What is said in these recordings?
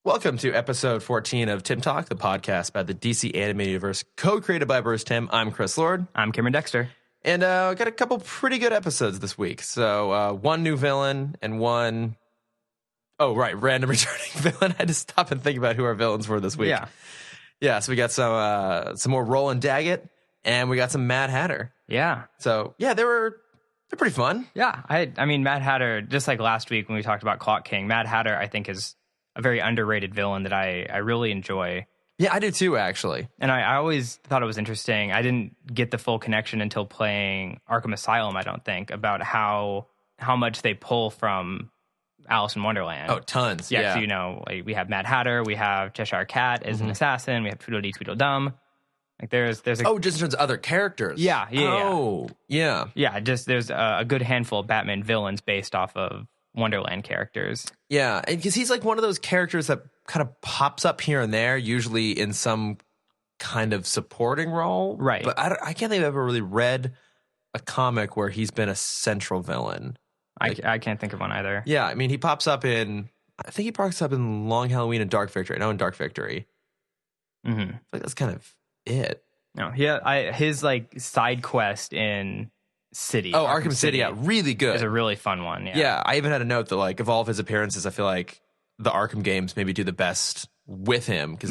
Welcome to episode 14 of Timm Talk, the podcast about the DC Animated Universe, co-created by Bruce Timm. I'm Chris Lord. I'm Cameron Dexter. And we got a couple pretty good episodes this week. So one new villain and one... Oh, right, random returning villain. I had to stop and think about who our villains were this week. Yeah, so we got some more Roland Daggett, and we got some Mad Hatter. Yeah. So, yeah, they're pretty fun. Yeah, I mean, Mad Hatter, just like last week when we talked about Clock King, Mad Hatter, I think, is a very underrated villain that I really enjoy. Yeah, I do too, actually. And I always thought it was interesting. I didn't get the full connection until playing Arkham Asylum, I don't think, about how much they pull from Alice in Wonderland. Oh, tons. Yeah, Yeah. so, you know, like, we have Mad Hatter, we have Cheshire Cat as an assassin, we have Tweedledee Tweedledum. Like there's a Just in terms of other characters. yeah. Yeah. Just there's a good handful of Batman villains based off of Wonderland characters. Yeah, because he's like one of those characters that kind of pops up here and there, usually in some kind of supporting role. Right. But I can't think I've ever really read a comic where he's been a central villain. I can't think of one either. Yeah, I mean, he pops up in, I think he pops up in Long Halloween and Dark Victory. No, in Dark Victory. Mm-hmm. Like that's kind of it. No, his like side quest in City. Oh, Arkham City, yeah, really good. Is a really fun one. Yeah, I even had a note that like of all of his appearances, I feel like the Arkham games maybe do the best with him because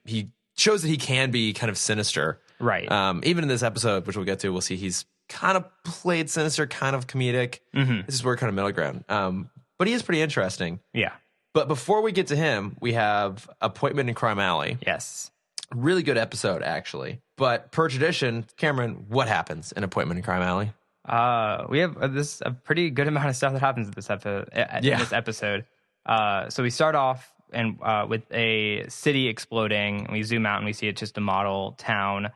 he shows that he can be kind of sinister. Right. Even in this episode, which we'll get to, we'll see he's kind of played sinister, kind of comedic. This is where kind of middle ground. But he is pretty interesting. Yeah. But before we get to him, we have Appointment in Crime Alley. Yes. Really good episode, actually. But per tradition, Cameron, what happens in Appointment in Crime Alley? We have a pretty good amount of stuff that happens in this episode. So we start off with a city exploding, and we zoom out and we see it's just a model town,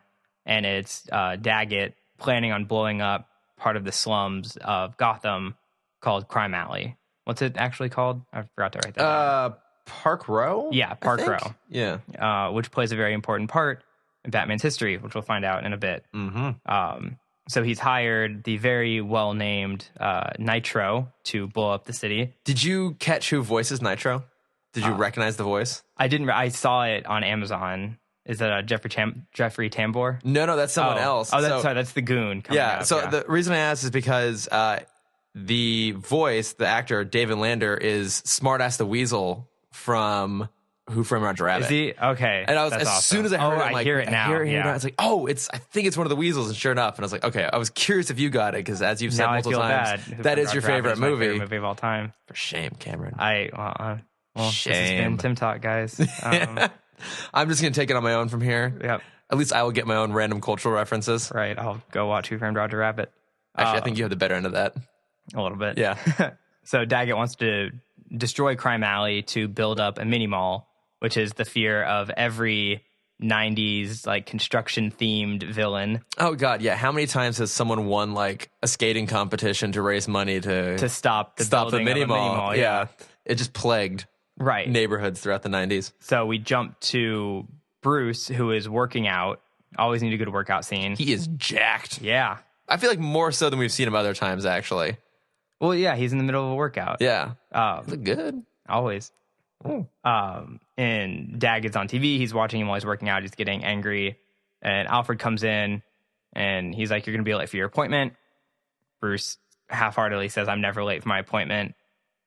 and it's Daggett planning on blowing up part of the slums of Gotham called Crime Alley. What's it actually called? I forgot to write that down. Park Row? Yeah, Park Row. Yeah. Which plays a very important part in Batman's history, which we'll find out in a bit. So he's hired the very well-named Nitro to blow up the city. Did you catch who voices Nitro? Did you recognize the voice? I didn't. I saw it on Amazon. Is that Jeffrey Tambor? No, that's someone else. Oh, sorry, that's the Goon. The reason I asked is because the voice, the actor, David Lander, is Smartass the Weasel from Who Framed Roger Rabbit. Is he? Okay. And I was, as awesome. soon as I heard it, I'm like, I hear it now. I was like, I think it's one of the Weasels. And sure enough, and I was like, okay, I was curious if you got it, because as you've said now multiple times, that is your favorite movie. My favorite movie of all time. For shame, Cameron. Shame. This has been Timm Talk, guys. I'm just going to take it on my own from here. Yep. At least I will get my own random cultural references. Right. I'll go watch Who Framed Roger Rabbit. Actually, I think you have the better end of that. A little bit. Yeah. So Daggett wants to destroy Crime Alley to build up a mini mall, which is the fear of every 90s like construction themed villain. Oh God, yeah. How many times has someone won like a skating competition to raise money to stop the mini mall? Yeah. It just plagued neighborhoods throughout the 90s. So we jump to Bruce, who is working out. Always need a good workout scene. He is jacked. Yeah. I feel like more so than we've seen him other times, actually. Well, yeah, he's in the middle of a workout. Yeah. Look good. Always. And Daggett's on TV. He's watching him while he's working out. He's getting angry. And Alfred comes in, and he's like, you're going to be late for your appointment. Bruce half-heartedly says, I'm never late for my appointment.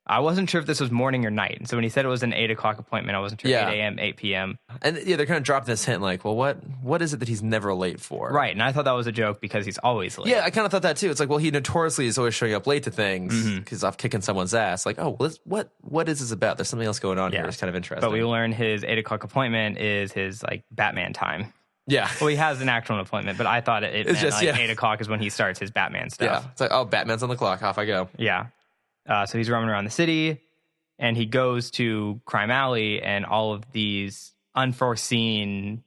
I wasn't sure if this was morning or night. And so when he said it was an 8 o'clock appointment, I wasn't sure 8 a.m., 8 p.m. And yeah, they're kind of dropping this hint like, well, what is it that he's never late for? Right. And I thought that was a joke because he's always late. Yeah, I kind of thought that too. It's like, well, he notoriously is always showing up late to things because off kicking someone's ass. Like, oh, what is this about? There's something else going on here. It's kind of interesting. But we learn his 8 o'clock appointment is his like Batman time. Yeah. Well, he has an actual appointment, but I thought it meant just, 8 o'clock is when he starts his Batman stuff. Yeah. It's like, oh, Batman's on the clock. Off I go. Yeah. So he's roaming around the city. And he goes to Crime Alley, and all of these unforeseen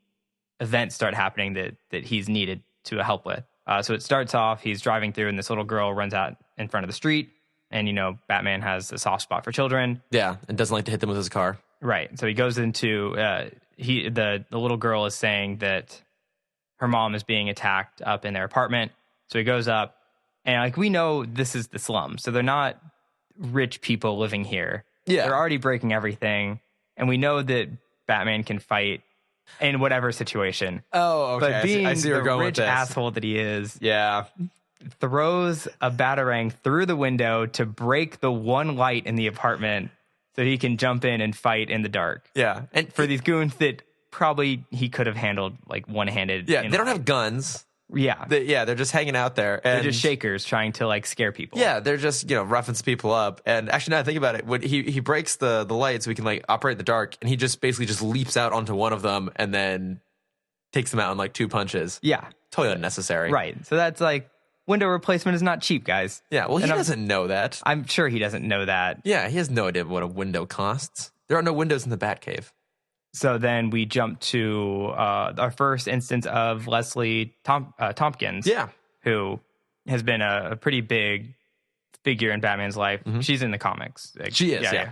events start happening that he's needed to help with. So it starts off, he's driving through, and this little girl runs out in front of the street. And, you know, Batman has a soft spot for children. Yeah, and doesn't like to hit them with his car. Right. So he goes into, the little girl is saying that her mom is being attacked up in their apartment. So he goes up, and, like, we know this is the slum. So they're not rich people living here. Yeah. They're already breaking everything. And we know that Batman can fight in whatever situation. Oh, okay. But being I see where the you're going with rich this. asshole that he is, Yeah. throws a batarang through the window to break the one light in the apartment so he can jump in and fight in the dark. Yeah. And for these goons that probably he could have handled like one-handed. Yeah, they don't have guns. Yeah. They're just hanging out there. And they're just shakers trying to like scare people. Yeah, they're just, roughing people up. And actually, now that I think about it, when he breaks the light so he can like operate in the dark, and he just basically just leaps out onto one of them and then takes them out in like 2 punches. Yeah. Totally unnecessary. Right. So that's like, window replacement is not cheap, guys. Yeah, well, he doesn't know that. I'm sure he doesn't know that. Yeah, he has no idea what a window costs. There are no windows in the Batcave. So then we jump to our first instance of Leslie Tompkins. Yeah. Who has been a pretty big figure in Batman's life. Mm-hmm. She's in the comics. She is, yeah.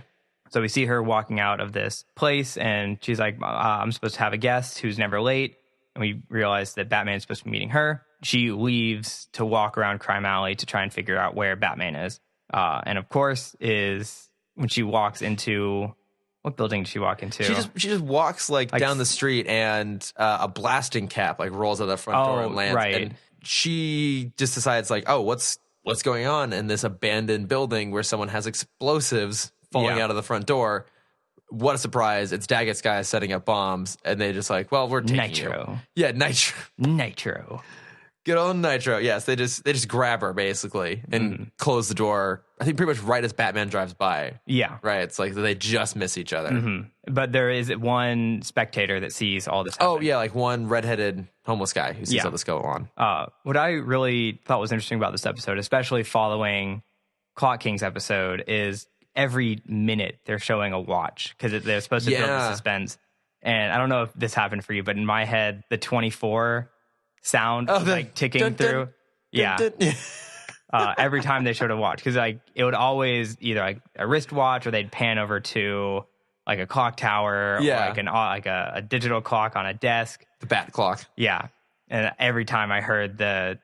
So we see her walking out of this place, and she's like, I'm supposed to have a guest who's never late. And we realize that Batman's supposed to be meeting her. She leaves to walk around Crime Alley to try and figure out where Batman is. And of course, is when she walks into... What building did she walk into? She just walks like down the street, and a blasting cap like rolls out of the front door and lands. Right. And she just decides like, oh, what's going on in this abandoned building where someone has explosives falling out of the front door? What a surprise! It's Daggett's guys setting up bombs, and they just like, well, we're taking Nitro. You. Yeah, Nitro. Good old Nitro. Yes, they just grab her basically and close the door. I think pretty much right as Batman drives by. Yeah. Right. It's like they just miss each other. Mm-hmm. But there is one spectator that sees all this happen. Oh, yeah, like one redheaded homeless guy who sees all this go on. What I really thought was interesting about this episode, especially following Clock King's episode, is every minute they're showing a watch because they're supposed to build the suspense. And I don't know if this happened for you, but in my head, the 24 sound was like ticking through. Every time they showed a watch, because like it would always either like a wristwatch or they'd pan over to like a clock tower or like a digital clock on a desk, the bat clock. Yeah, and every time I heard the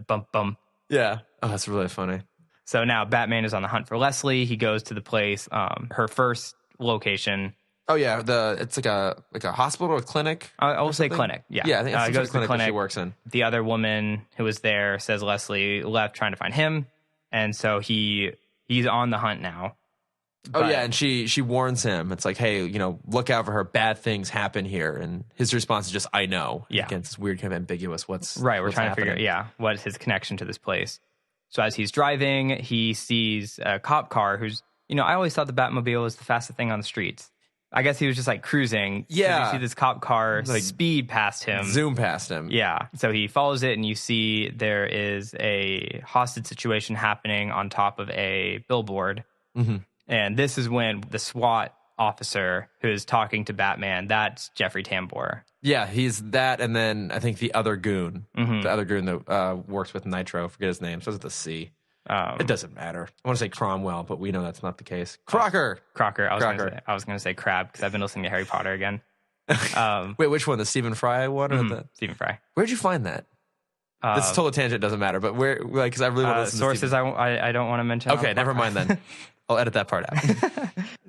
bump bump. Yeah, oh, that's really funny. So now Batman is on the hunt for Leslie. He goes to the place, her first location. Oh yeah, it's like a hospital or clinic. I will say clinic. Yeah, I think it's goes to the clinic she works in. The other woman who was there says Leslie left trying to find him, and so he's on the hunt now. Oh yeah, and she warns him. It's like, hey, look out for her. Bad things happen here, and his response is just, I know. Yeah, again, it's weird, kind of ambiguous. We're trying to figure out what is his connection to this place. So as he's driving, he sees a cop car who's I always thought the Batmobile was the fastest thing on the streets. I guess he was just like cruising. Yeah. You see this cop car like speed past him. Zoom past him. Yeah. So he follows it, and you see there is a hostage situation happening on top of a billboard. Mm-hmm. And this is when the SWAT officer who is talking to Batman, that's Jeffrey Tambor. Yeah, he's that, and then I think the other goon. Mm-hmm. The other goon that works with Nitro. Forget his name. Starts with a C. It doesn't matter. I want to say Cromwell, but we know that's not the case. Crocker. I was going to say Crab because I've been listening to Harry Potter again. Wait, which one? The Stephen Fry one or the Stephen Fry? Where'd you find that? This is a total tangent. Doesn't matter. But where? Like, because I really want to listen sources. To I don't want to mention. Okay, never mind then. I'll edit that part out.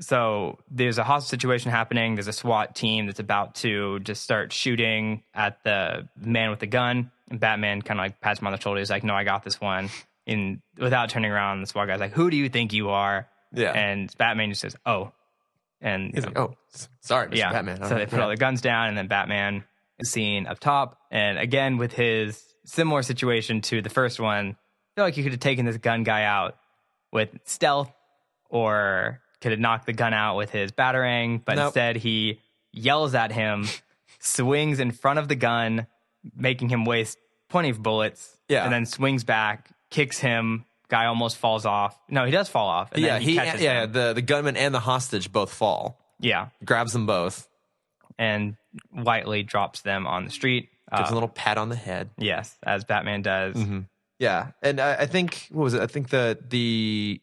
So there's a hostage situation happening. There's a SWAT team that's about to just start shooting at the man with the gun. And Batman kind of like pats him on the shoulder. He's like, "No, I got this one." And without turning around, the SWAT guy's like, "Who do you think you are?" Yeah. And Batman just says, "Oh." And he's like, "Oh, sorry, Mr. Batman." So they put all the guns down, and then Batman is seen up top. And again, with his similar situation to the first one, I feel like you could have taken this gun guy out with stealth, or could have knocked the gun out with his batarang. But instead, he yells at him, swings in front of the gun, making him waste plenty of bullets. Yeah. And then swings back, kicks him. Guy almost falls off. No, he does fall off. And then he catches him. The gunman and the hostage both fall. Yeah. Grabs them both. And lightly drops them on the street. Gives a little pat on the head. Yes, as Batman does. Mm-hmm. Yeah. And I think, what was it? I think the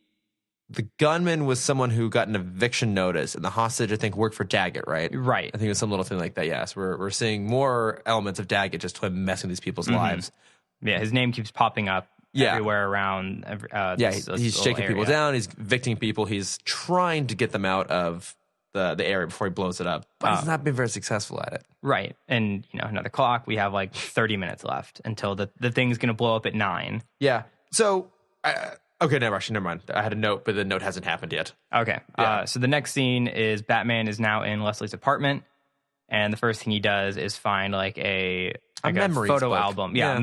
gunman was someone who got an eviction notice, and the hostage, I think, worked for Daggett, right? Right. I think it was some little thing like that, yes. We're seeing more elements of Daggett just messing with these people's lives. Yeah, his name keeps popping up everywhere around. He's shaking people down. He's evicting people. He's trying to get them out of the area before he blows it up. But he's not been very successful at it. Right. And, another clock. We have like 30 minutes left until the thing's going to blow up at 9. Yeah. So, okay, never mind. I had a note, but the note hasn't happened yet. Okay. Yeah. So the next scene is Batman is now in Leslie's apartment. And the first thing he does is find like a photo book. album. Yeah.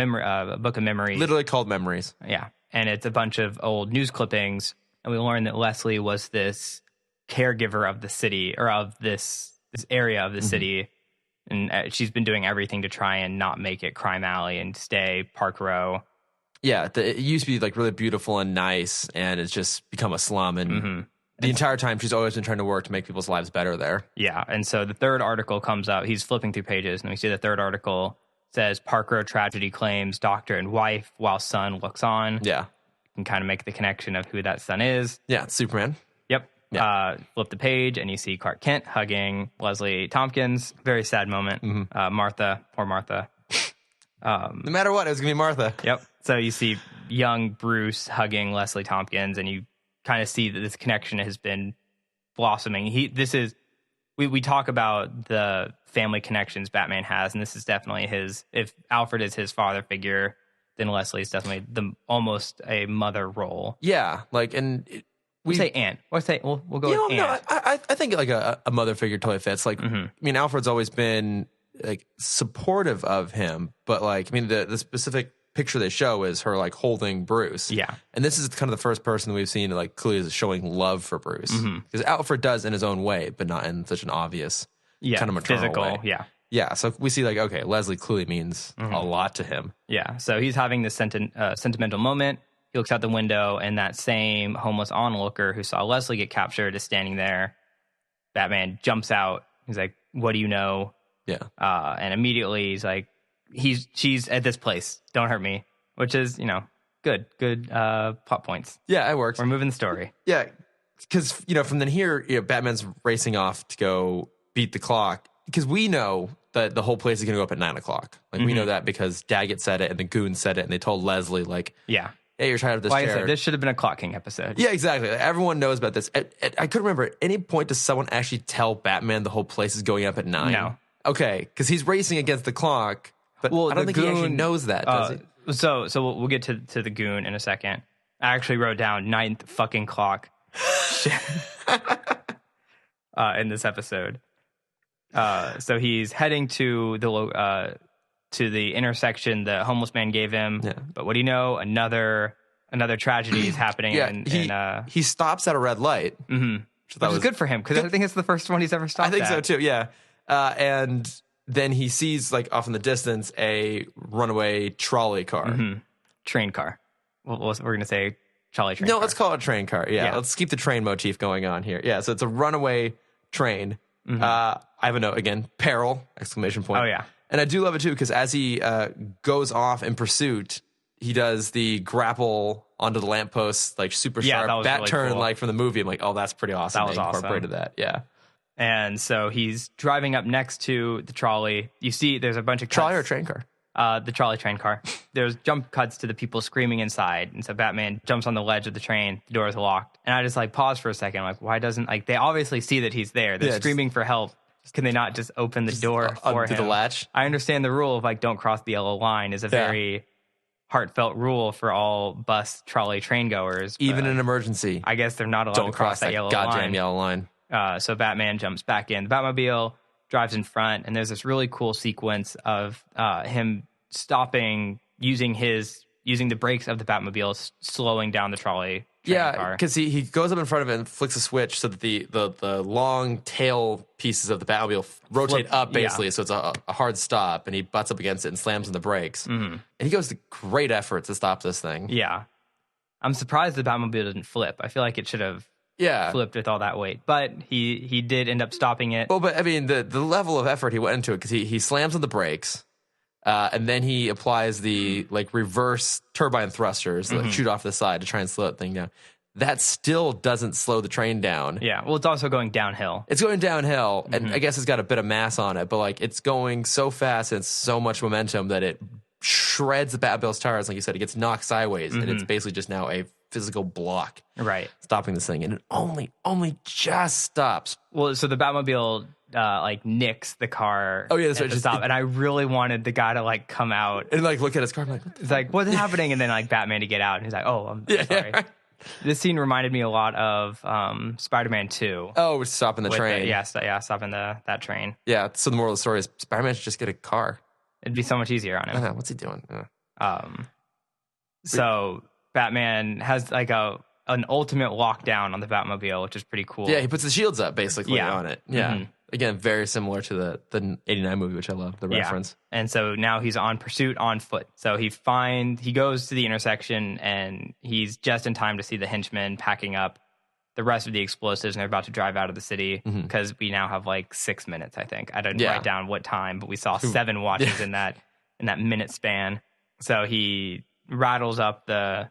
A book of memories. Literally called Memories. Yeah. And it's a bunch of old news clippings. And we learn that Leslie was this caregiver of the city, or of this area of the city. And she's been doing everything to try and not make it Crime Alley and stay Park Row. Yeah. It used to be like really beautiful and nice, and it's just become a slum. And the entire time she's always been trying to work to make people's lives better there. Yeah. And so the third article comes out. He's flipping through pages, and we see the third article says Park Row tragedy claims doctor and wife while son looks on. Yeah. You can kind of make the connection of who that son is. Yeah, it's Superman. Yep. Yeah. Flip the page, and you see Clark Kent hugging Leslie Tompkins. Very sad moment. Martha, poor Martha. No matter what, it was going to be Martha. Yep. So you see young Bruce hugging Leslie Tompkins, and you kind of see that this connection has been blossoming. We talk about the family connections Batman has, and this is definitely his. If Alfred is his father figure, then Leslie is definitely almost a mother role. Yeah, like, and we say aunt. We'll go with aunt. No, I think like a mother figure totally fits. Like, I mean, Alfred's always been like supportive of him, but like, I mean, the specific picture they show is her like holding Bruce. Yeah. And this is kind of the first person we've seen like clearly showing love for Bruce. Because Alfred does in his own way, but not in such an obvious kind of maternal physical way. Yeah. Yeah. So we see like, okay, Leslie clearly means a lot to him. Yeah. So he's having this sentimental moment. He looks out the window, and that same homeless onlooker who saw Leslie get captured is standing there. Batman jumps out. He's like, "What do you know?" Yeah. And immediately he's like, she's at this place. Don't hurt me. Which is, good plot points. Yeah, it works. We're moving the story. Yeah, because from then here, Batman's racing off to go beat the clock, because we know that the whole place is going to go up at 9:00. Like we know that because Daggett said it and the goons said it, and they told Leslie like, hey, you're tired of this chair. Like I said, this should have been a Clock King episode. Yeah, exactly. Like, everyone knows about this. I couldn't remember at any point does someone actually tell Batman the whole place is going up at 9? No. Okay, because he's racing against the clock, but I don't think he actually knows that, does he? So we'll get to the goon in a second. I actually wrote down 9th fucking clock in this episode. So he's heading to the intersection the homeless man gave him. Yeah. But what do you know? Another tragedy is happening. Yeah, he stops at a red light. Which is good for him, because I think it's the first one he's ever stopped at. I think so too, yeah. And then he sees, like, off in the distance, a runaway trolley car. Train car. We're going to say trolley train car. No, let's call it a train car. Yeah, let's keep the train motif going on here. Yeah, so it's a runaway train. I have a note again, peril, exclamation point. Oh, yeah. And I do love it, too, because as he goes off in pursuit, he does the grapple onto the lamppost, like super sharp bat really turn, cool. Like from the movie. I'm like, oh, that's pretty awesome. That was awesome. Incorporated that, yeah. And so he's driving up next to the trolley. You see there's a bunch of cuts. Trolley or train car? The trolley train car. There's jump cuts to the people screaming inside. And so Batman jumps on the ledge of the train. The door is locked. And I just like pause for a second. I'm like, why doesn't, like, they obviously see that he's there. They're screaming for help. Can they not just open the door for him? The latch? I understand the rule of like, don't cross the yellow line is a very heartfelt rule for all bus, trolley, train goers. Even in an emergency. I guess they're not allowed to cross that yellow goddamn yellow line. So Batman jumps back in the Batmobile, drives in front, and there's this really cool sequence of him stopping, using the brakes of the Batmobile, slowing down the trolley. Yeah, because he goes up in front of it and flicks a switch so that the long tail pieces of the Batmobile rotate up, basically, so it's a hard stop, and he butts up against it and slams on the brakes. And he goes to great effort to stop this thing. Yeah. I'm surprised the Batmobile didn't flip. I feel like it should have flipped with all that weight. But he did end up stopping it. Well, but I mean, the level of effort he went into it, because he slams on the brakes, and then he applies the like reverse turbine thrusters that shoot off the side to try and slow that thing down. That still doesn't slow the train down. Yeah, well, it's also going downhill. It's going downhill, and I guess it's got a bit of mass on it, but like it's going so fast and it's so much momentum that it shreds the Batmobile's tires. Like you said, it gets knocked sideways, and it's basically just now a physical block stopping this thing, and it only just stops. Well, so the Batmobile like nicks the car. Oh yeah, that's right. Just stop. And I really wanted the guy to like come out and like look at his car. I'm like, it's like, what's happening? And then like Batman to get out, and he's like, oh, I'm sorry. Yeah. This scene reminded me a lot of Spider-Man 2. Oh, we're stopping the train. Stopping that train. Yeah. So the moral of the story is Spider-Man should just get a car. It'd be so much easier on him. I know, what's he doing? So Batman has like an ultimate lockdown on the Batmobile, which is pretty cool. Yeah, he puts the shields up basically on it. Yeah. Mm-hmm. Again, very similar to the 89 movie, which I love, the reference. And so now he's on pursuit on foot. So he goes to the intersection, and he's just in time to see the henchmen packing up the rest of the explosives, and they're about to drive out of the city because we now have like 6 minutes, I think. I didn't write down what time, but we saw 7 watches in that minute span. So he rattles up the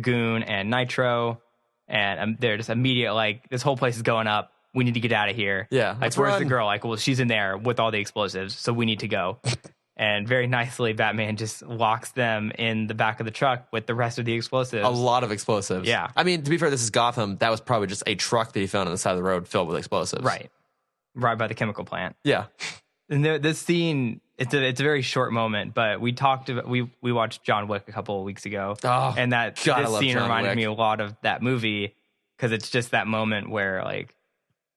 Goon and Nitro, and they're just immediate, like, this whole place is going up. We need to get out of here. Yeah. Like, where's the girl? Like, well, she's in there with all the explosives, so we need to go. And very nicely, Batman just locks them in the back of the truck with the rest of the explosives. A lot of explosives. Yeah. I mean, to be fair, this is Gotham. That was probably just a truck that he found on the side of the road filled with explosives. Right by the chemical plant. Yeah. And this scene, it's a very short moment, but we watched John Wick a couple of weeks ago. Oh, and this scene reminded me a lot of that movie, because it's just that moment where, like,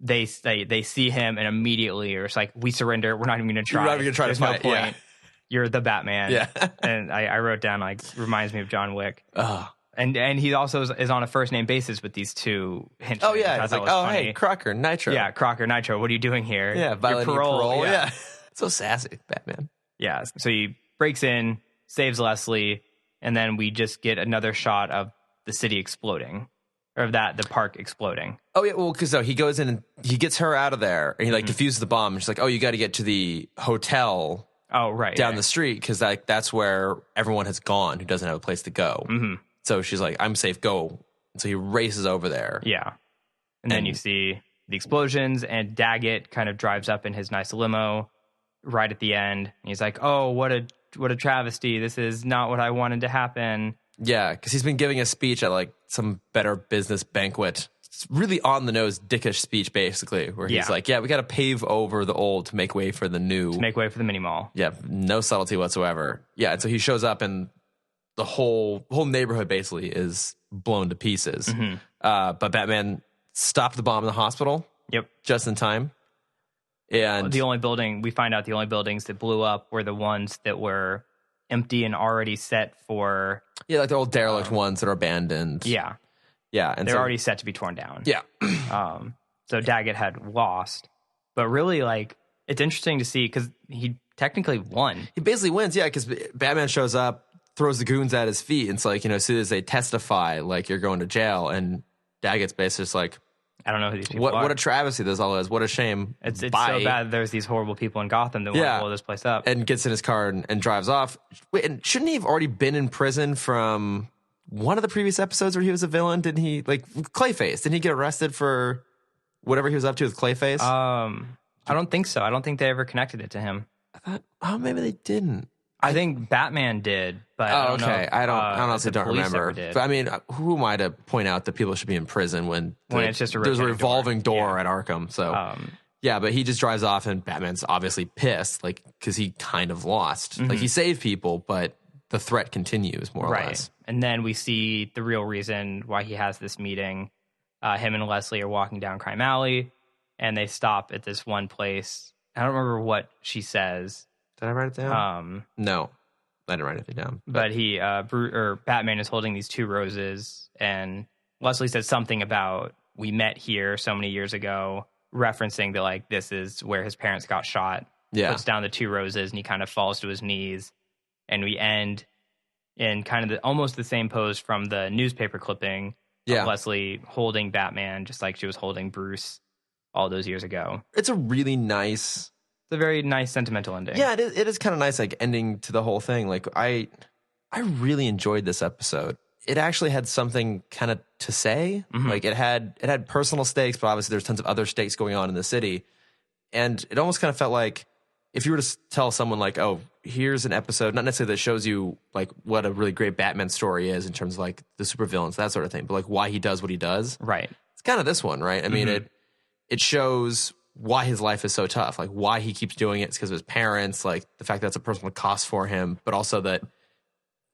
they see him and immediately it's like, we surrender. We're not even going to try. You're not even going to try There's to fight. No point. Yeah. You're the Batman. Yeah. And I wrote down, like, reminds me of John Wick. Oh. And he also is on a first name basis with these two henchmen. Oh yeah, it's like, oh funny. Hey, Crocker, Nitro. Yeah, Crocker, Nitro. What are you doing here? Yeah, violating your parole. Yeah. So sassy, Batman. Yeah, so he breaks in, saves Leslie, and then we just get another shot of the city exploding. Or the park exploding. Oh yeah, well, because he goes in and he gets her out of there, and he like defuses the bomb. And she's like, "Oh, you got to get to the hotel." Oh right, down the street, because that's where everyone has gone who doesn't have a place to go. Mm-hmm. So she's like, "I'm safe, go." So he races over there. Yeah, and then you see the explosions, and Daggett kind of drives up in his nice limo right at the end. And he's like, "Oh, what a travesty! This is not what I wanted to happen." Yeah, because he's been giving a speech at like some Better Business banquet. It's really on the nose, dickish speech, basically, where he's like, "Yeah, we got to pave over the old to make way for the new, to make way for the mini mall." Yeah, no subtlety whatsoever. Yeah, and so he shows up, and the whole neighborhood basically is blown to pieces. Mm-hmm. But Batman stopped the bomb in the hospital. Yep, just in time. And we find out the only buildings that blew up were the ones that were empty and already set for... Yeah, like the old derelict ones that are abandoned. Yeah. Yeah. And they're already set to be torn down. Yeah. So Daggett had lost. But really, like, it's interesting to see, because he technically won. He basically wins, yeah, because Batman shows up, throws the goons at his feet, and it's like, as soon as they testify, like, you're going to jail, and Daggett's basically just like... I don't know who these people are. What a travesty this all is. What a shame. It's so bad there's these horrible people in Gotham that want to blow this place up. And gets in his car and drives off. Wait, and shouldn't he have already been in prison from one of the previous episodes where he was a villain? Didn't he, like, Clayface? Didn't he get arrested for whatever he was up to with Clayface? I don't think so. I don't think they ever connected it to him. I thought, maybe they didn't. I think Batman did, but I don't know. I honestly don't remember. But I mean, who am I to point out that people should be in prison when it's just there's a revolving door at Arkham? So yeah, but he just drives off, and Batman's obviously pissed, like, because he kind of lost. Mm-hmm. Like, he saved people, but the threat continues more or less. And then we see the real reason why he has this meeting. Him and Leslie are walking down Crime Alley, and they stop at this one place. I don't remember what she says. Did I write it down? No, I didn't write anything down. But Batman is holding these 2 roses, and Leslie says something about, we met here so many years ago, referencing that, like, this is where his parents got shot. Yeah. Puts down the 2 roses, and he kind of falls to his knees, and we end in kind of almost the same pose from the newspaper clipping of Leslie holding Batman, just like she was holding Bruce all those years ago. It's a really nice... It's a very nice sentimental ending. Yeah, it is kind of nice, like, ending to the whole thing. Like, I really enjoyed this episode. It actually had something kind of to say. Mm-hmm. Like, it had personal stakes, but obviously there's tons of other stakes going on in the city. And it almost kind of felt like if you were to tell someone, like, oh, here's an episode, not necessarily that shows you like what a really great Batman story is in terms of like the supervillains, that sort of thing, but like why he does what he does. Right. It's kind of this one, right? I mean, it shows why his life is so tough, like why he keeps doing it. It's because of his parents, like the fact that it's a personal cost for him, but also that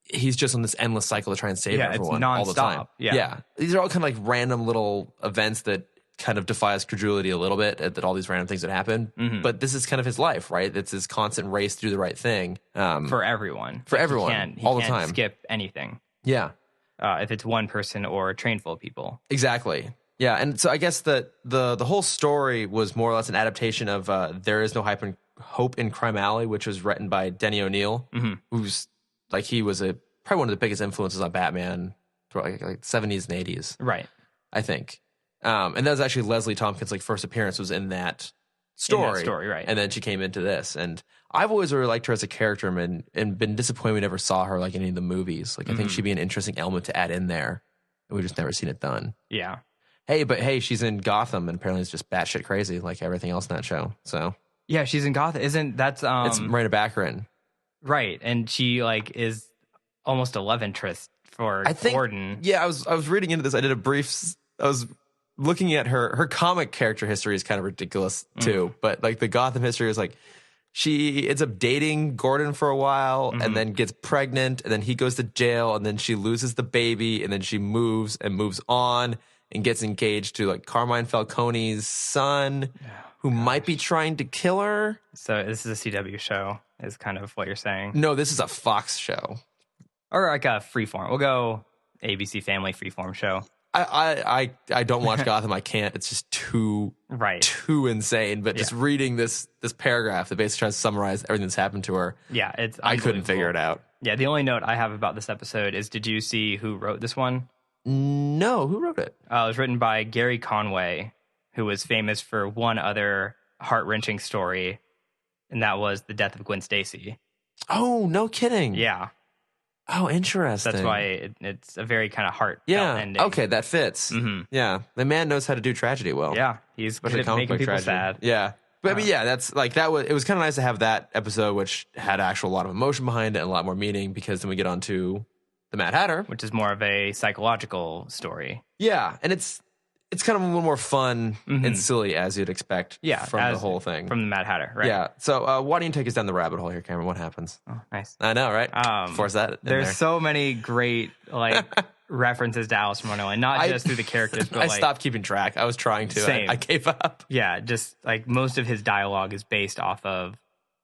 he's just on this endless cycle to try and save everyone all the time. Yeah. These are all kind of like random little events that kind of defies credulity a little bit, that all these random things that happen. But this is kind of his life, right? It's his constant race to do the right thing. For everyone. For everyone. He all the can't time. skip anything. Yeah. If it's one person or a train full of people. Exactly. Yeah. And so I guess that the whole story was more or less an adaptation of There Is No Hope in Crime Alley, which was written by Denny O'Neil, who's like, he was probably one of the biggest influences on Batman throughout like 70s and 80s. Right. I think. And that was actually Leslie Tompkins' like first appearance was in that story. Right. And then she came into this. And I've always really liked her as a character and been disappointed we never saw her like in any of the movies. Like I think she'd be an interesting element to add in there. And we've just never seen it done. Yeah. Hey, she's in Gotham and apparently it's just batshit crazy like everything else in that show. So yeah, she's in Gotham. It's Miranda Baccarin. Right. And she like is almost a love interest for Gordon. Yeah, I was reading into this. I was looking at her comic character history is kind of ridiculous too, but like the Gotham history is like she ends up dating Gordon for a while and then gets pregnant and then he goes to jail and then she loses the baby and then she moves on and gets engaged to like Carmine Falcone's son who might be trying to kill her. So this is a CW show is kind of what you're saying. No, this is a Fox show. Or like a freeform. We'll go ABC Family freeform show. I don't watch Gotham. I can't. It's just too insane. But just reading this paragraph that basically tries to summarize everything that's happened to her. Yeah, I couldn't figure it out. Yeah, the only note I have about this episode is, did you see who wrote this one? No, who wrote it? It was written by Gary Conway, who was famous for one other heart-wrenching story, and that was the death of Gwen Stacy. Oh, no kidding. Yeah. Oh, interesting. That's why it's a very kind of heartfelt ending. Okay, that fits. Yeah, the man knows how to do tragedy well. Yeah, he's good at making people sad. Yeah, but I mean, yeah, that's like that was. It was kind of nice to have that episode, which had actual lot of emotion behind it and a lot more meaning. Because then we get on to the Mad Hatter, which is more of a psychological story. Yeah, and it's kind of a little more fun and silly as you'd expect. From the whole thing, from the Mad Hatter, right? Yeah. So why don't you take us down the rabbit hole here, Cameron? What happens? Oh, nice. I know, right? Force that. There's so many great like references to Alice in Wonderland, not just through the characters, but I stopped keeping track. I was trying to. Same. I gave up. Yeah, just like most of his dialogue is based off of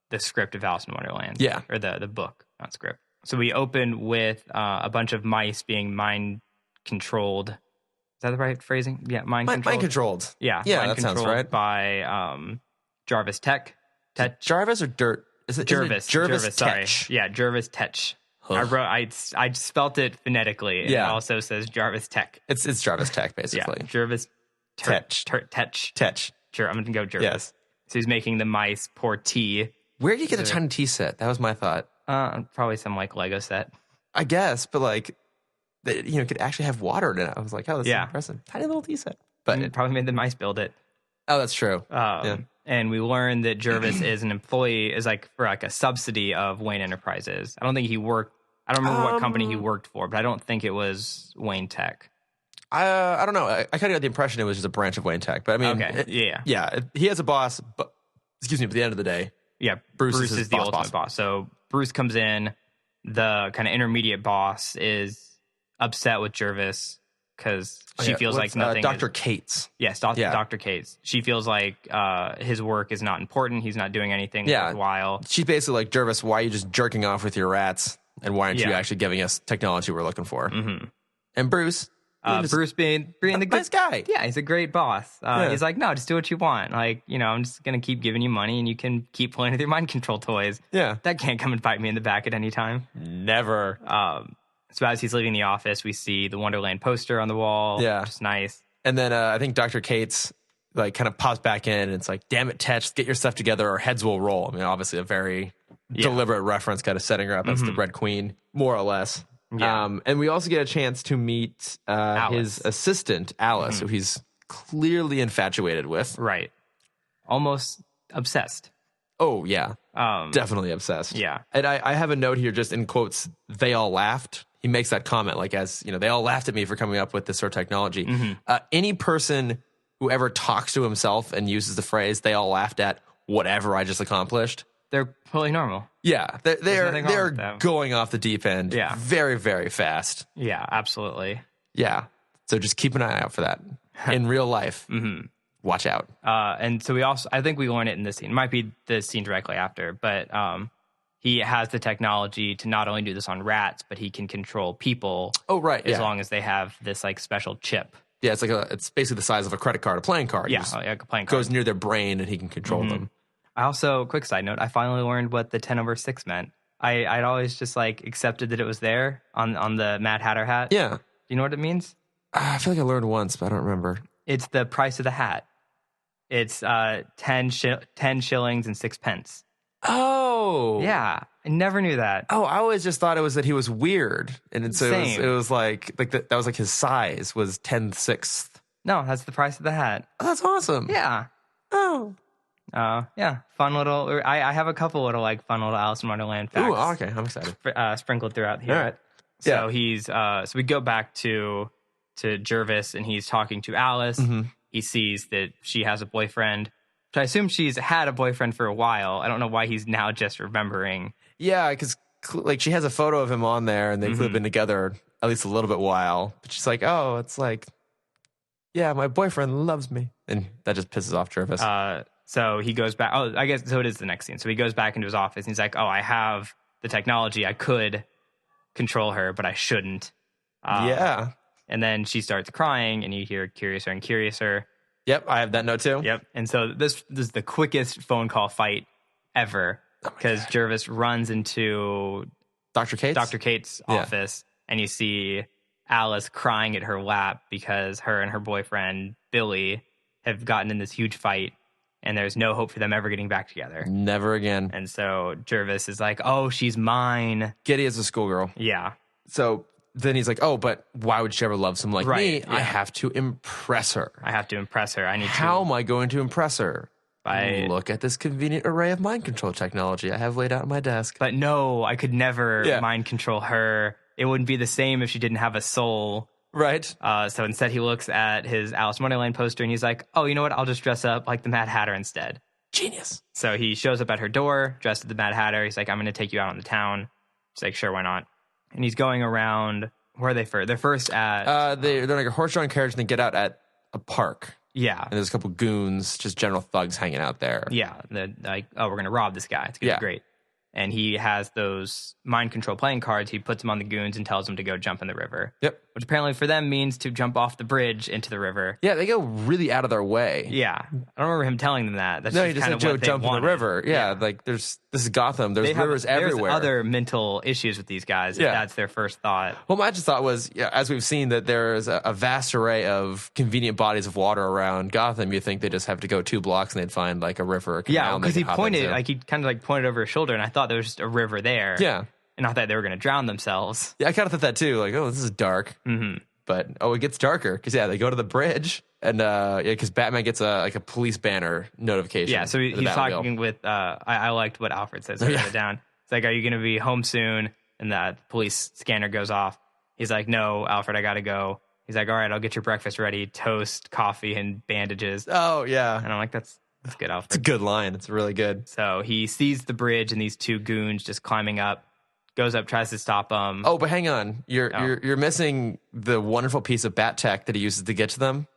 the script of Alice in Wonderland. Yeah, or the book, not script. So we open with a bunch of mice being mind controlled. Is that the right phrasing? Yeah, mind controlled. Yeah, that sounds right. By Jarvis Tech. Jarvis or Dirt? Is it Jervis? Jervis, sorry. Yeah, Jervis Tech. I spelt it phonetically. And it also says Jarvis Tech. It's Jarvis Tech, basically. Yeah, Jarvis Tech. Sure, I'm going to go Jarvis. Yes. So he's making the mice pour tea. Where did you get a tiny tea set? That was my thought. Probably some like Lego set. I guess, but like, could actually have water in it. I was like, oh, this is impressive. Tiny little tea set. But it probably made the mice build it. Oh, that's true. And we learned that Jervis is an employee, is like for like a subsidy of Wayne Enterprises. I don't think he worked. I don't remember what company he worked for, but I don't think it was Wayne Tech. I don't know. I kind of got the impression it was just a branch of Wayne Tech. But I mean, he has a boss. But at the end of the day, Bruce is the ultimate boss. So Bruce comes in. The kind of intermediate boss is upset with Jervis because she feels like nothing. Dr. Cates. Yes, Dr. Cates. She feels like his work is not important. He's not doing anything worthwhile. She's basically like, Jervis, why are you just jerking off with your rats? And why aren't you actually giving us technology we're looking for? And Bruce. Bruce being the good nice guy. Yeah, he's a great boss. He's like, no, just do what you want. Like, I'm just going to keep giving you money and you can keep playing with your mind control toys. Yeah. That can't come and bite me in the back at any time. Never. So as he's leaving the office, we see the Wonderland poster on the wall. Yeah. Which is nice. And then I think Dr. Cates like kind of pops back in and it's like, damn it, Tetch, get your stuff together or heads will roll. I mean, obviously a very deliberate reference kind of setting her up as the Red Queen, more or less. Yeah. And we also get a chance to meet his assistant, Alice, who he's clearly infatuated with. Right. Almost obsessed. Oh, yeah. Definitely obsessed. Yeah. And I have a note here just in quotes, they all laughed. He makes that comment like, as you know, they all laughed at me for coming up with this sort of technology. Mm-hmm. Any person who ever talks to himself and uses the phrase, they all laughed at whatever I just accomplished. They're totally normal. Yeah. They're going off the deep end very, very fast. Yeah, absolutely. Yeah. So just keep an eye out for that in real life. Mm-hmm. Watch out. And so I think we learn it in this scene. It might be the scene directly after, but he has the technology to not only do this on rats, but he can control people. Oh, right. As long as they have this like special chip. Yeah, it's basically the size of a credit card, a playing card. Yeah, like a playing card. Goes near their brain and he can control them. I also, quick side note, I finally learned what the 10/6 meant. I'd always just like accepted that it was there on the Mad Hatter hat. Yeah. Do you know what it means? I feel like I learned once, but I don't remember. It's the price of the hat. It's 10 shillings and 6 pence. Oh. Yeah. I never knew that. Oh, I always just thought it was that he was weird. And so it was like that was like his size was 10/6. No, that's the price of the hat. Oh, that's awesome. Yeah. Oh. Yeah. Fun little, I have a couple little like fun little Alice in Wonderland facts. Ooh, okay. I'm excited. Sprinkled throughout here. All right. So so we go back to Jervis and he's talking to Alice. Mm-hmm. He sees that she has a boyfriend, which I assume she's had a boyfriend for a while. I don't know why he's now just remembering. Yeah, because like she has a photo of him on there and they've been together at least a little bit while. But she's like, oh, it's like, yeah, my boyfriend loves me. And that just pisses off Jervis. So he goes back. Oh, I guess so it is the next scene. So he goes back into his office and he's like, oh, I have the technology. I could control her, but I shouldn't. Yeah. And then she starts crying and you hear Curiouser and Curiouser. Yep, I have that note too. Yep. And so this is the quickest phone call fight ever because Jervis runs into Dr. Kate's office and you see Alice crying at her lap because her and her boyfriend, Billy, have gotten in this huge fight and there's no hope for them ever getting back together. Never again. And so Jervis is like, oh, she's mine. Giddy as a schoolgirl. Yeah. So then he's like, oh, but why would she ever love someone like me? Yeah. I have to impress her. How am I going to impress her? Look at this convenient array of mind control technology I have laid out on my desk. But no, I could never mind control her. It wouldn't be the same if she didn't have a soul. Right. So instead he looks at his Alice in Wonderland poster and he's like, oh, you know what? I'll just dress up like the Mad Hatter instead. Genius. So he shows up at her door, dressed as the Mad Hatter. He's like, I'm going to take you out on the town. She's like, sure, why not? And he's going around. Where are they first? They're first at... they're like a horse-drawn carriage and they get out at a park. Yeah. And there's a couple goons, just general thugs hanging out there. Yeah. They're like, oh, we're going to rob this guy. It's going to be great. And he has those mind control playing cards. He puts them on the goons and tells them to go jump in the river. Yep. Which apparently for them means to jump off the bridge into the river. Yeah, they go really out of their way. Yeah. I don't remember him telling them that. That's no, he just said, Joe, jump in the river. Yeah, like this is Gotham. There's rivers everywhere. There's other mental issues with these guys if that's their first thought. Well, my just thought was, as we've seen, that there's a vast array of convenient bodies of water around Gotham. You think they just have to go 2 blocks and they'd find like a river or canal. Yeah, because he pointed, like he kind of like pointed over his shoulder and I thought there was just a river there. Yeah. And I thought they were going to drown themselves. Yeah, I kind of thought that too. Like, oh, this is dark. Mm-hmm. But, it gets darker because, they go to the bridge and, because Batman gets a police banner notification. Yeah, so he's talking with, I liked what Alfred says. I wrote it down. It's like, are you going to be home soon? And the police scanner goes off. He's like, no, Alfred, I got to go. He's like, all right, I'll get your breakfast ready. Toast, coffee, and bandages. Oh, yeah. And I'm like, that's good, Alfred. It's a good line. It's really good. So he sees the bridge and these 2 goons just climbing up. Goes up, tries to stop them. Oh, but hang on. You're missing the wonderful piece of bat tech that he uses to get to them.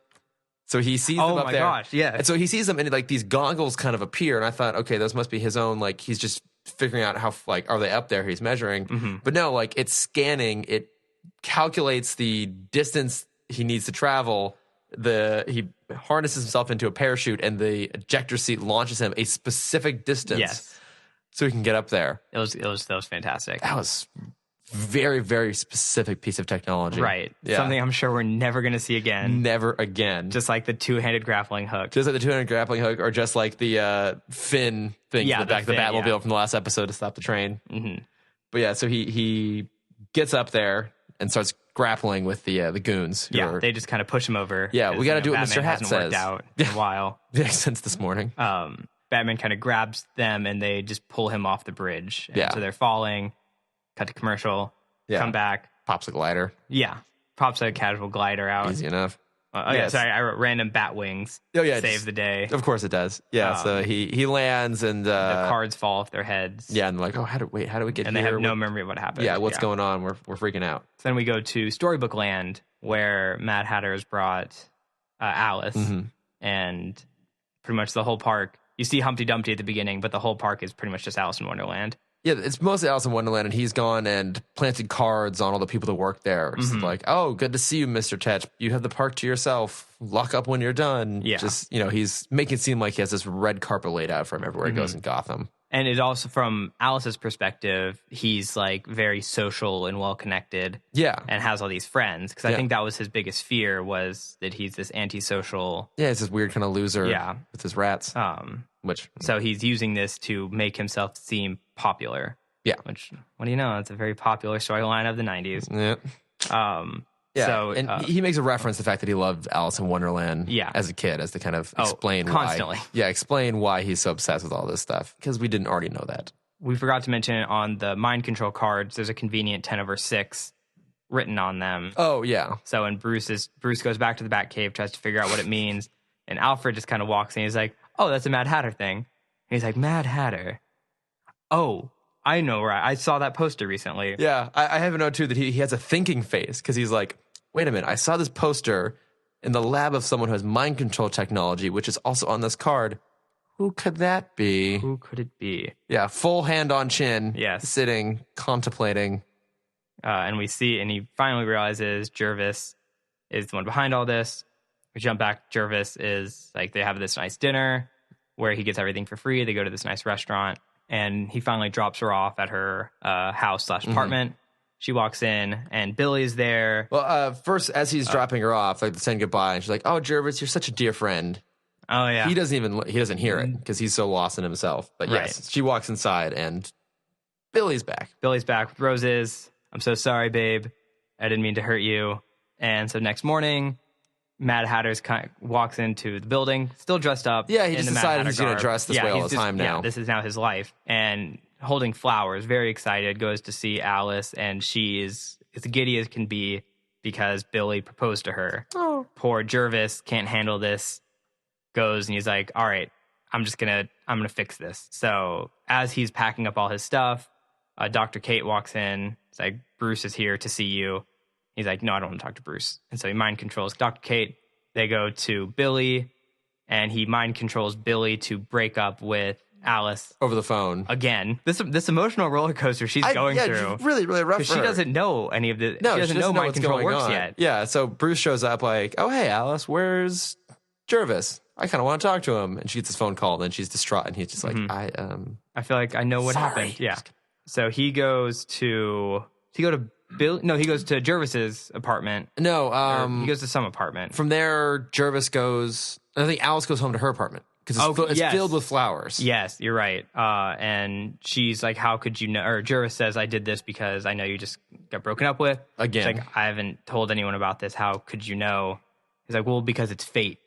So he sees them up there. Oh my gosh, yeah. And so he sees them and like these goggles kind of appear. And I thought, okay, those must be his own, like he's just figuring out how, like, are they up there? He's measuring. Mm-hmm. But no, like it's scanning. It calculates the distance he needs to travel. He harnesses himself into a parachute and the ejector seat launches him a specific distance. Yes. So he can get up there. That was fantastic. That was very, very specific piece of technology. Right. Yeah. Something I'm sure we're never going to see again. Never again. Just like the 2-handed grappling hook. Just like the 2-handed grappling hook, or just like the fin thing in the back of the Batmobile from the last episode to stop the train. Mm-hmm. But yeah, so he gets up there and starts grappling with the goons. They just kind of push him over. Yeah, we got to do what Mr. Hat says. Worked out in a while. Yeah, since this morning. Batman kind of grabs them and they just pull him off the bridge. And so they're falling. Cut to commercial. Come back. Pops a glider. Yeah. Pops a casual glider out. Easy enough. Sorry, I wrote random bat wings. Save the day. Of course it does. Yeah, so he lands and the cards fall off their heads. Yeah, and they're like, oh, how do we get here? And they have no memory of what happened. Yeah, what's going on? We're freaking out. So then we go to Storybook Land, where Mad Hatter has brought Alice, and pretty much the whole park. You see Humpty Dumpty at the beginning, but the whole park is pretty much just Alice in Wonderland. Yeah, it's mostly Alice in Wonderland, and he's gone and planted cards on all the people that work there. Just like, oh, good to see you, Mr. Tetch. You have the park to yourself. Lock up when you're done. Yeah. Just, he's making it seem like he has this red carpet laid out for him everywhere he goes in Gotham. And it also, from Alice's perspective, he's like very social and well-connected. Yeah. And has all these friends. Because I think that was his biggest fear, was that he's this antisocial. Yeah, he's this weird kind of loser with his rats. So he's using this to make himself seem popular. Yeah. Which, what do you know? It's a very popular storyline of the 90s. Yeah. He makes a reference to the fact that he loved Alice in Wonderland as a kid, as to kind of explain constantly. Explain why he's so obsessed with all this stuff, because we didn't already know that. We forgot to mention on the mind control cards, there's a convenient 10/6 written on them. Oh, yeah. So when Bruce goes back to the Batcave, tries to figure out what it means, and Alfred just kind of walks in, he's like, oh, that's a Mad Hatter thing. And he's like, Mad Hatter? Oh, I know, right? I saw that poster recently. Yeah, I have a note, too, that he has a thinking face, because he's like, wait a minute, I saw this poster in the lab of someone who has mind control technology, which is also on this card. Who could that be? Who could it be? Yeah, full hand on chin, sitting, contemplating. And he finally realizes Jervis is the one behind all this. We jump back, Jervis is like, they have this nice dinner where he gets everything for free. They go to this nice restaurant, and he finally drops her off at her house/apartment. She walks in, and Billy's there. Well, first, as he's dropping her off, like saying goodbye, and she's like, "Oh, Jervis, you're such a dear friend." Oh yeah. He doesn't hear it because he's so lost in himself. But yes, she walks inside, and Billy's back. Billy's back with roses. I'm so sorry, babe. I didn't mean to hurt you. And so next morning, Mad Hatter's walks into the building, still dressed up. Yeah, he just decided he's going to dress this way all the time now. Yeah, this is now his life. And holding flowers, very excited, goes to see Alice, and she is as giddy as can be because Billy proposed to her. Oh. Poor Jervis can't handle this. Goes and he's like, all right, I'm gonna fix this. So as he's packing up all his stuff, Dr. Kate walks in. It's like, Bruce is here to see you. He's like, no, I don't want to talk to Bruce. And so he mind controls Dr. Kate. They go to Billy, and he mind controls Billy to break up with Alice over the phone again. This emotional roller coaster she's going through, really rough. Because she doesn't know any of the. No, she doesn't know mind control works yet. Yeah, so Bruce shows up like, oh hey Alice, where's Jervis? I kind of want to talk to him. And she gets his phone call, and then she's distraught, and he's just like, I feel like I know what happened. Yeah. So he goes to Bill. No, he goes to Jervis's apartment. No, he goes to some apartment. From there, Jervis goes. I think Alice goes home to her apartment because it's filled with flowers. Yes, you're right. And she's like, "How could you know?" Or Jervis says, "I did this because I know you just got broken up with." Again, she's like, I haven't told anyone about this. How could you know? He's like, "Well, because it's fate."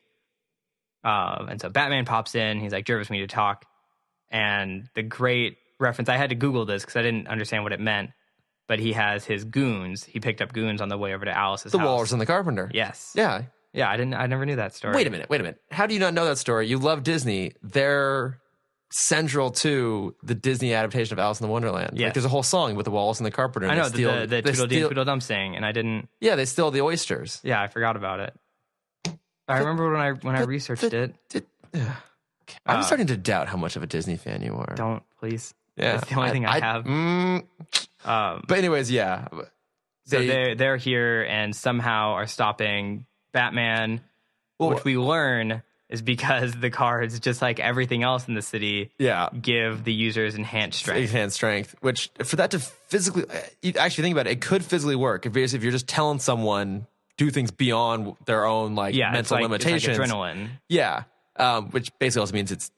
And so Batman pops in. He's like, Jervis, we need to talk. And the great reference, I had to Google this because I didn't understand what it meant, but he has his goons. He picked up goons on the way over to Alice's house. The Walrus and the Carpenter. Yes. Yeah. Yeah, I never knew that story. Wait a minute. How do you not know that story? You love Disney. They're central to the Disney adaptation of Alice in the Wonderland. Yes. Like, there's a whole song with the Walrus and the Carpenter. I know, the Tweedledee and Tweedledum sing, and I didn't... Yeah, they steal the oysters. Yeah, I forgot about it. I remember when I researched it. I'm starting to doubt how much of a Disney fan you are. Don't, please. Yeah, that's the only thing I have. But anyways, yeah. So they're here and somehow are stopping Batman, which we learn is because the cards, just like everything else in the city, give the users enhanced strength. Enhanced strength, which for that to physically, you actually think about it, it could physically work if you're just telling someone do things beyond their own mental limitations. It's like adrenaline. Yeah. Which basically also means it's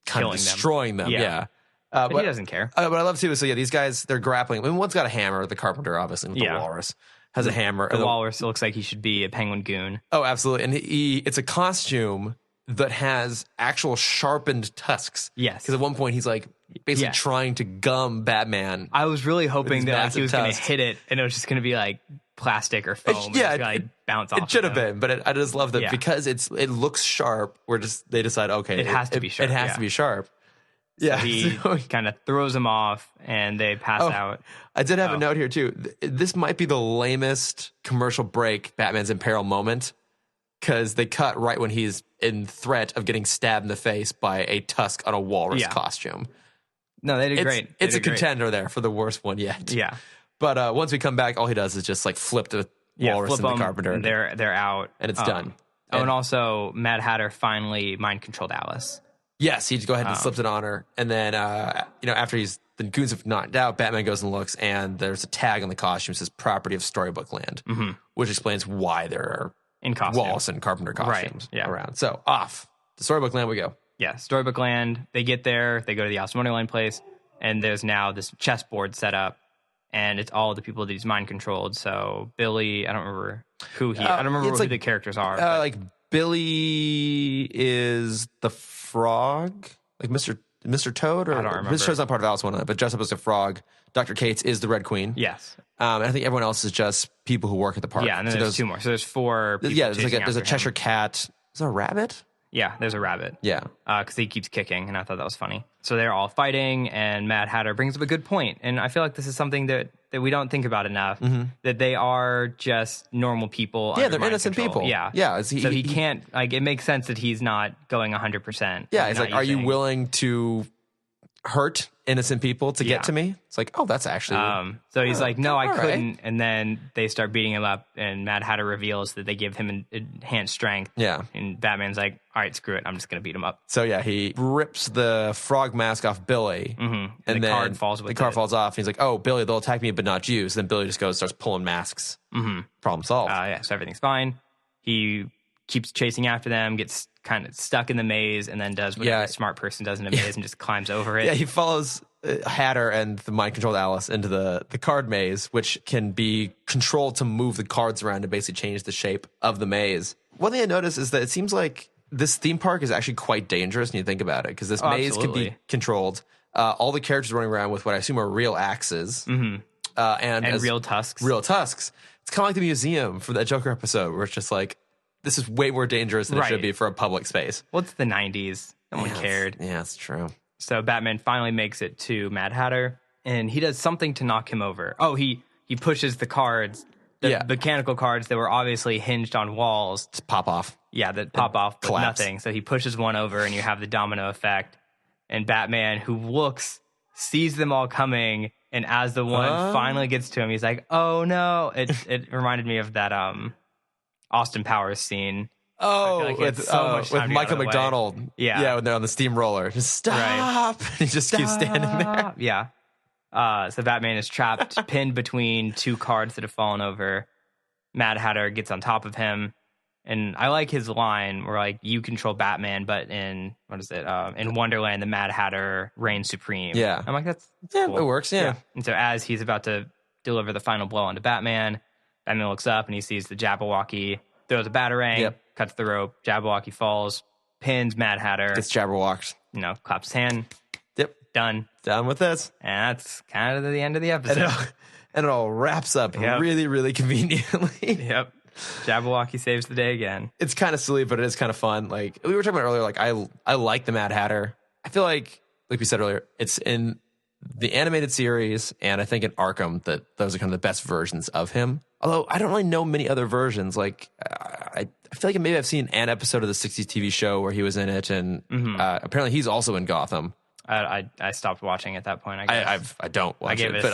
kind of destroying them. Yeah. But he doesn't care. But I love too. So these guys, they're grappling. I mean, one's got a hammer. The Carpenter, obviously, with the Walrus has a hammer. The Walrus looks like he should be a penguin goon. Oh, absolutely. And it's a costume that has actual sharpened tusks. Yes. Because at one point he's like basically trying to gum Batman. I was really hoping that like, he was going to tusks. hit it and it was just going to be like plastic or foam. It bounce off. It should have been, but I just love that because it looks sharp. They decide, okay, it has to be sharp. It has to be sharp. So he kind of throws him off and they pass out. I did have a note here too. This might be the lamest commercial break Batman's in peril moment, because they cut right when he's in threat of getting stabbed in the face by a tusk on a walrus costume. No, they did great. It's a contender there for the worst one yet. Yeah. But once we come back, all he does is just like flip the walrus and the carpenter. And they're out. And it's done. And also Mad Hatter finally mind controlled Alice. Yes, he just go ahead and slips it on her. And then, after the goons have knocked out, Batman goes and looks, and there's a tag on the costume that says property of Storybook Land, which explains why there are Wallace and Carpenter costumes around. So off to Storybook Land we go. Yeah, Storybook Land. They get there, they go to the Alice in Wonderland place, and there's now this chessboard set up, and it's all the people that he's mind controlled. So Billy, I don't remember who who the characters are. Like Billy is the frog, like Mr. Toad, or I don't remember. Mr. Toad's not part of Alice in Wonderland, but dressed up as a frog. Dr. Cates is the Red Queen. Yes. And I think everyone else is just people who work at the park. Yeah, and then there's two more. So there's four people. Yeah, there's a Cheshire Cat. Is there a rabbit? Yeah, there's a rabbit. Yeah. Because he keeps kicking, and I thought that was funny. So they're all fighting, and Mad Hatter brings up a good point. And I feel like this is something that we don't think about enough, that they are just normal people. Yeah, they're innocent people. Yeah. Yeah. So he can't, like, it makes sense that he's not going 100%. Yeah, he's like, are you willing to hurt innocent people to get to me? It's like, oh, that's actually... so he's like, no, I couldn't. Right. And then they start beating him up, and Mad Hatter reveals that they give him enhanced strength. Yeah. And Batman's like, all right, screw it. I'm just going to beat him up. So yeah, he rips the frog mask off Billy. And the card falls with it. The card falls off, and he's like, oh, Billy, they'll attack me, but not you. So then Billy just starts pulling masks. Problem solved. So everything's fine. He keeps chasing after them, gets kind of stuck in the maze, and then does what a smart person does in a maze and just climbs over it. Yeah, he follows Hatter and the mind-controlled Alice into the card maze, which can be controlled to move the cards around to basically change the shape of the maze. One thing I noticed is that it seems like this theme park is actually quite dangerous when you think about it, because this maze can be controlled. All the characters running around with what I assume are real axes. And real tusks. Real tusks. It's kind of like the museum from that Joker episode, where it's just like, this is way more dangerous than it should be for a public space. Well, it's the 90s. No one cared. Yeah, that's true. So Batman finally makes it to Mad Hatter, and he does something to knock him over. Oh, he pushes the cards, the mechanical cards that were obviously hinged on walls. Just pop off. Yeah, that pop off, but collapse. Nothing. So he pushes one over, and you have the domino effect. And Batman, who sees them all coming, and as the one finally gets to him, he's like, oh no. It reminded me of that Austin Powers scene. Oh, like with Michael McDonald. Yeah, when they're on the steamroller. Just stop. He just keeps standing there. Yeah. So Batman is trapped, pinned between two cards that have fallen over. Mad Hatter gets on top of him. And I like his line where, like, you control Batman, but in Wonderland, the Mad Hatter reigns supreme. Yeah. I'm like, that's cool. It works, yeah. And so as he's about to deliver the final blow onto Batman looks up and he sees the Jabberwocky, throws a batarang, cuts the rope, Jabberwocky falls, pins Mad Hatter. Gets Jabberwocked. Claps his hand. Yep. Done. Done with this. And that's kind of the end of the episode. And it all wraps up really, really conveniently. Yep. Jabberwocky saves the day again. It's kind of silly, but it is kind of fun. Like we were talking about earlier, like I like the Mad Hatter. I feel like we said earlier, it's in the animated series, and I think in Arkham that those are kind of the best versions of him. Although I don't really know many other versions. Like I feel like maybe I've seen an episode of the 60s TV show where he was in it, and apparently he's also in Gotham. I stopped watching at that point. I guess. I don't watch it, but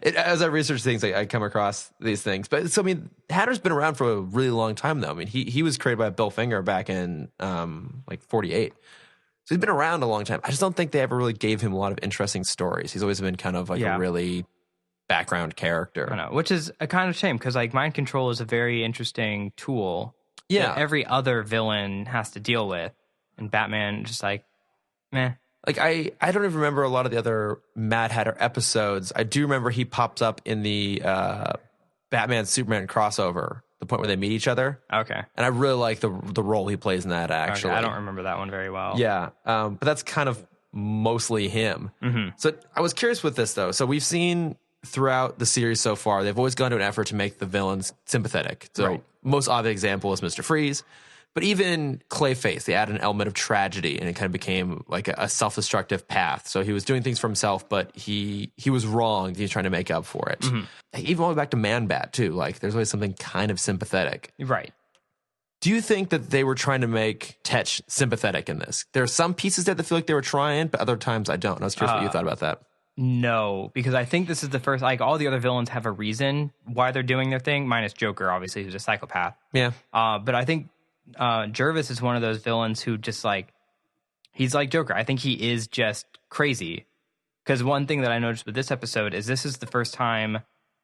as I research things, I come across these things. But so I mean, Hatter's been around for a really long time, though. I mean, he was created by Bill Finger back in like 48. So he's been around a long time. I just don't think they ever really gave him a lot of interesting stories. He's always been kind of like a really background character. I know, which is a kind of shame because like mind control is a very interesting tool. Yeah, that every other villain has to deal with, and Batman just like, meh. Like I don't even remember a lot of the other Mad Hatter episodes. I do remember he pops up in the Batman Superman crossover the point where they meet each other. Okay. And I really like the role he plays in that, actually. Okay, I don't remember that one very well. Yeah. But that's kind of mostly him. Mm-hmm. So I was curious with this, though. So we've seen throughout the series so far, they've always gone to an effort to make the villains sympathetic. So most obvious example is Mr. Freeze. But even Clayface, they added an element of tragedy, and it kind of became like a self-destructive path. So he was doing things for himself, but he was wrong. He's trying to make up for it. Mm-hmm. Even all the way back to Man-Bat, too. Like, there's always something kind of sympathetic. Right. Do you think that they were trying to make Tetch sympathetic in this? There are some pieces there that feel like they were trying, but other times I don't. I was curious what you thought about that. No, because I think this is the first, like, all the other villains have a reason why they're doing their thing, minus Joker, obviously, who's a psychopath. Yeah. But I think Jervis is one of those villains who just, like, he's like Joker. I think he is just crazy. Because one thing that I noticed with this episode is this is the first time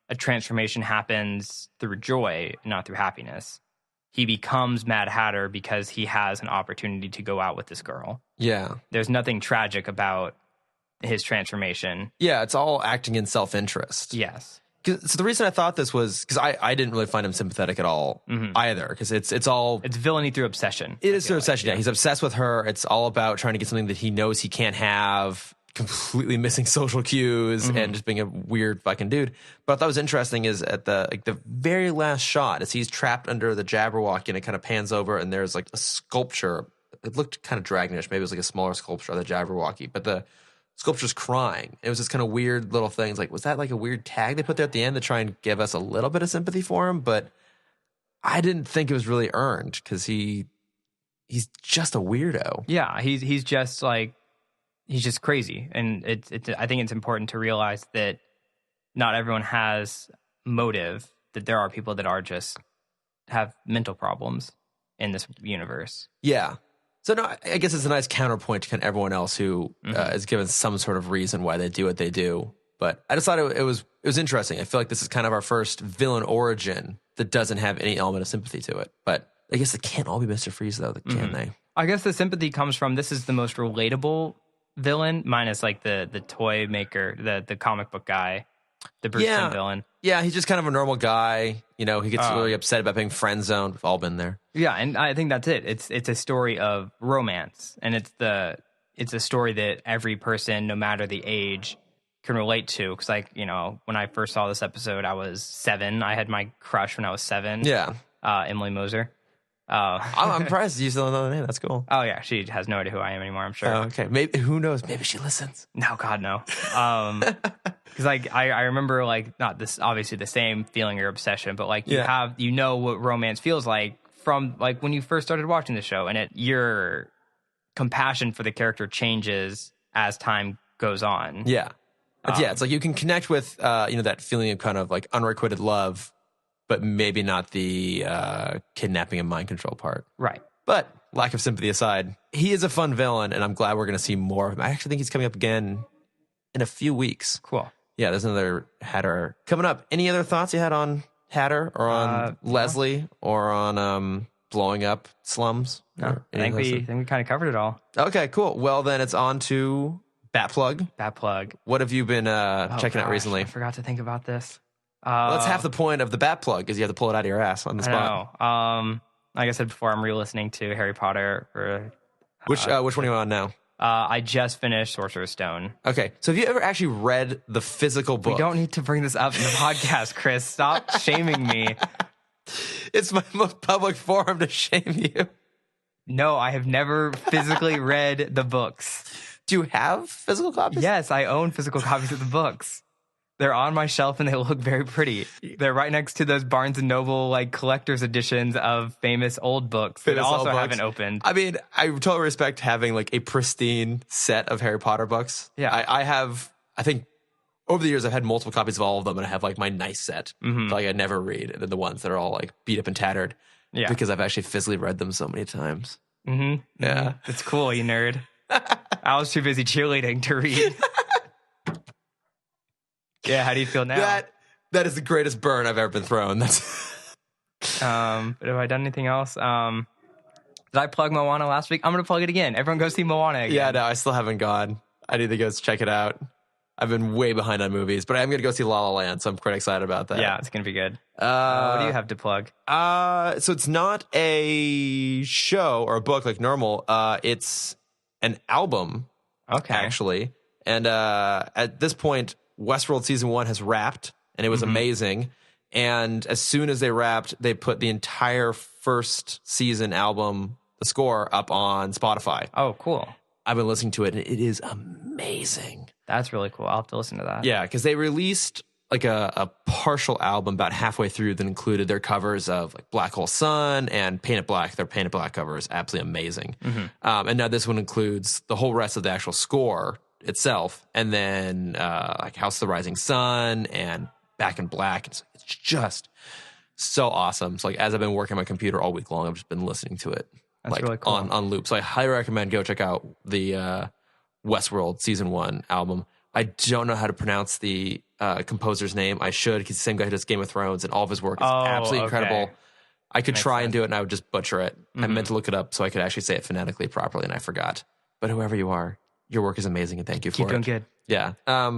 a transformation happens through joy, not through happiness. He becomes Mad Hatter because he has an opportunity to go out with this girl. Yeah. There's nothing tragic about his transformation. Yeah, it's all acting in self-interest. Yes. So the reason I thought this was because I didn't really find him sympathetic at all either. Because it's villainy through obsession. It is through obsession. Yeah, he's obsessed with her. It's all about trying to get something that he knows he can't have. Completely missing social cues and just being a weird fucking dude. But what I thought was interesting is at the very last shot, as he's trapped under the Jabberwocky, and it kind of pans over, and there's like a sculpture. It looked kind of dragonish. Maybe it was like a smaller sculpture of the Jabberwocky, but the sculpture's crying. It was this kind of weird little thing. It's like, was that like a weird tag they put there at the end to try and give us a little bit of sympathy for him? But I didn't think it was really earned because he's just a weirdo. Yeah, he's just like. He's just crazy, and I think it's important to realize that not everyone has motive. That there are people that are just have mental problems in this universe. Yeah. So no, I guess it's a nice counterpoint to kind of everyone else who is given some sort of reason why they do what they do. But I just thought it was interesting. I feel like this is kind of our first villain origin that doesn't have any element of sympathy to it. But I guess it can't all be Mr. Freeze, though, can they? I guess the sympathy comes from this is the most relatable villain, minus like the toy maker, the comic book guy, the Bruce Timm villain. Yeah, he's just kind of a normal guy. You know, he gets really upset about being friend zoned. We've all been there. Yeah, and I think that's it. It's a story of romance, and it's a story that every person, no matter the age, can relate to. Because, like, you know, when I first saw this episode, I was 7. I had my crush when I was 7. Yeah, Emily Moser. I'm impressed you still know the name. That's cool. Oh yeah, she has no idea who I am anymore, I'm sure. Oh, okay, maybe, who knows? Maybe she listens. No, God, no. Because like I remember, like, not this obviously the same feeling or obsession, but like you know what romance feels like from like when you first started watching the show, and your compassion for the character changes as time goes on. Yeah, it's like you can connect with that feeling of kind of like unrequited love. But maybe not the kidnapping and mind control part. Right. But lack of sympathy aside, he is a fun villain, and I'm glad we're going to see more of him. I actually think he's coming up again in a few weeks. Cool. Yeah, there's another Hatter coming up. Any other thoughts you had on Hatter or on Leslie or on blowing up slums? No, I think we kind of covered it all. Okay, cool. Well, then it's on to Bat-Plug. Bat-Plug. What have you been checking out recently? I forgot to think about this. That's half the point of the Bat-Plug is you have to pull it out of your ass on the spot. I know. Like I said before, I'm re-listening to Harry Potter. Which one are you on now? I just finished Sorcerer's Stone. Okay, so have you ever actually read the physical book? We don't need to bring this up in the podcast, Chris. Stop shaming me. It's my most public forum to shame you. No, I have never physically read the books. Do you have physical copies? Yes, I own physical copies of the books. They're on my shelf and they look very pretty. They're right next to those Barnes & Noble like collector's editions of famous old books that also haven't opened. I mean, I totally respect having like a pristine set of Harry Potter books. Yeah. I think over the years I've had multiple copies of all of them, and I have like my nice set. Like I never read, and then the ones that are all like beat up and tattered. Yeah. Because I've actually physically read them so many times. Yeah. It's cool, you nerd. I was too busy cheerleading to read. Yeah, how do you feel now? That is the greatest burn I've ever been thrown. That's but have I done anything else? Did I plug Moana last week? I'm going to plug it again. Everyone go see Moana again. Yeah, no, I still haven't gone. I need to go check it out. I've been way behind on movies, but I'm going to go see La La Land, so I'm quite excited about that. Yeah, it's going to be good. What do you have to plug? So it's not a show or a book like normal. It's an album, actually. And at this point, Westworld Season 1 has wrapped, and it was amazing. And as soon as they wrapped, they put the entire first season album, the score, up on Spotify. Oh, cool. I've been listening to it, and it is amazing. That's really cool. I'll have to listen to that. Yeah, because they released like a partial album about halfway through that included their covers of like Black Hole Sun and Paint It Black. Their Paint It Black cover is absolutely amazing. And now this one includes the whole rest of the actual score itself, and then like House of the Rising Sun and Back in Black. It's just so awesome. So like as I've been working on my computer all week long, I've just been listening to it. That's like really cool. on loop. So I highly recommend go check out the Westworld Season 1 album. I don't know how to pronounce the composer's name. I should, because he's the same guy who does Game of Thrones, and all of his work is absolutely incredible. I could try and do it, and I would just butcher it. I meant to look it up so I could actually say it phonetically properly, and I forgot. But whoever you are, your work is amazing, and thank you for it. Keep doing good. Yeah.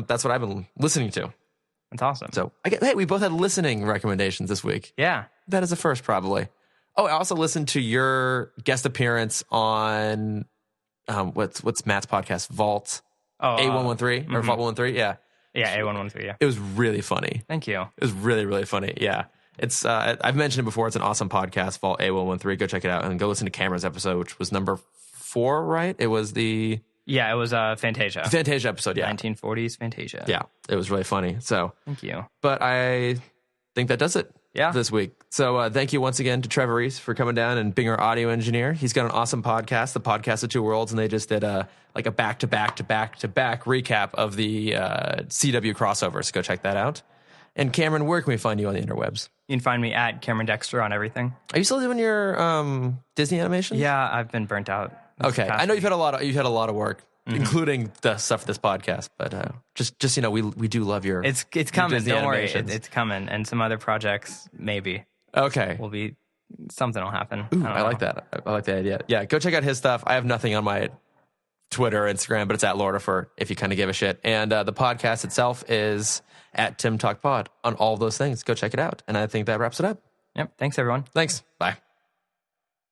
That's what I've been listening to. That's awesome. So, hey, we both had listening recommendations this week. Yeah. That is a first, probably. Oh, I also listened to your guest appearance on what's Matt's podcast, Vault A113 or Vault 113. Yeah, A113. Yeah, it was really funny. Thank you. It was really, really funny. Yeah, it's I've mentioned it before. It's an awesome podcast, Vault A113. Go check it out and go listen to Cameron's episode, which was number 4, right? It was the it was Fantasia. Fantasia episode. Yeah, 1940s Fantasia. Yeah, it was really funny. So thank you. But I think that does it. Yeah. This week. So thank you once again to Trevor Reese for coming down and being our audio engineer. He's got an awesome podcast, the Podcast of Two Worlds, and they just did a back-to-back recap of the CW crossover. So go check that out. And Cameron, where can we find you on the interwebs? You can find me at Cameron Dexter on everything. Are you still doing your Disney animations? Yeah, I've been burnt out. Okay, I know you've had a lot of work. Including the stuff for this podcast, but just we do love your. It's coming. Don't worry, it's coming, and some other projects maybe. Okay, something will happen. Ooh, I like that. I like the idea. Yeah, go check out his stuff. I have nothing on my Twitter or Instagram, but it's at Lordifer if you kind of give a shit. And the podcast itself is at Timm Talk Pod on all of those things. Go check it out, and I think that wraps it up. Yep. Thanks everyone. Thanks. Bye.